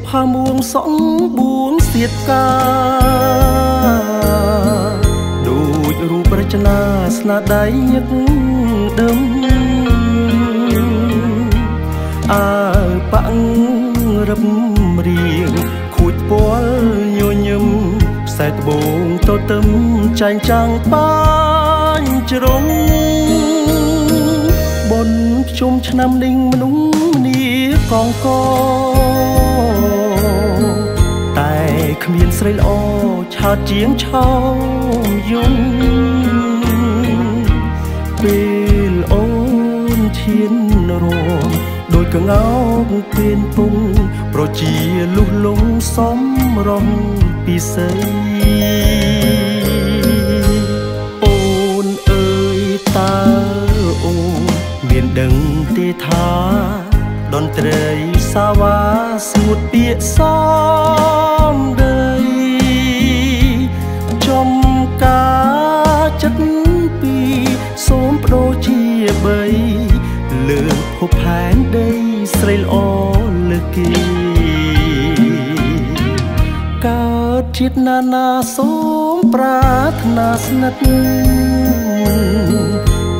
ផាមួងសងបួងសៀតកាដូចរូបរចនាស្នាដៃញឹកដឹមអើប៉ាំងរឹបរៀងខូចពាល់ញញឹមខ្សែត្បូងតទឹមចែងចាំងបាញ់ជ្រុងបនជុំឆ្នាំដេញមនុស្សម្នាកងកតែគ្មានស្រីល្អឆើតជាងឆោមយំពេលអូនឈានរមដូចកងោកពេលពុងប្រជាលុះលងសំរងពិសីអូនអើយតើអូនមានដឹងទេថាតន្ត្រីសាវ៉ាស្ងួតពាក្យសំដីចំការចិត្តពីសូមបដូរជាបីលើភពផែនដីស្រីល្អលើគេកើតជាតិណានាសូមប្រាថ្នាស្និទ្ធ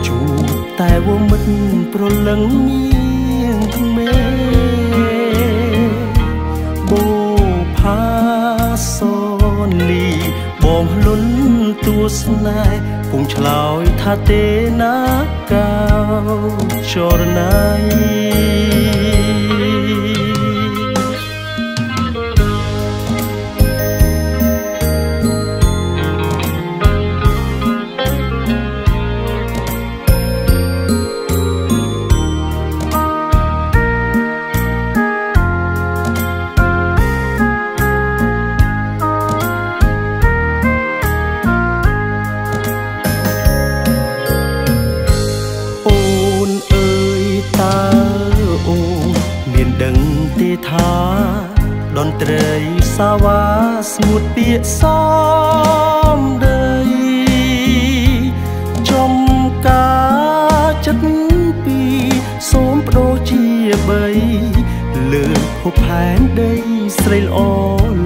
ជួបតែវមិត្តប្រលឹងមានមេបូផាសនលីបងលុនទួស្នេហ៍ពុំឆ្លើយថាទេណាកៅចរណៃថាតន្ត្រីសាវ៉ាស្ងួតពាក្យសំដីចំការចិត្តពីសូមបដូរជាបីលើភពផែនដីស្រីល្អ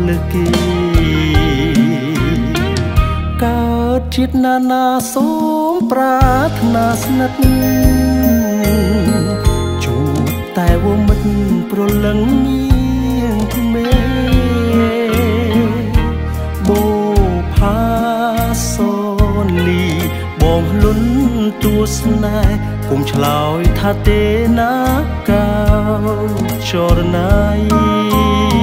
លើគេកើតជាតិណានាសូមប្រាថ្នាស្និទ្ធជួបតែវមិត្តប្រលឹងមានមេបូផាសនលីបងលុនទួស្នេហ៍គុំឆ្លើយថាទេណាកៅចរណៃ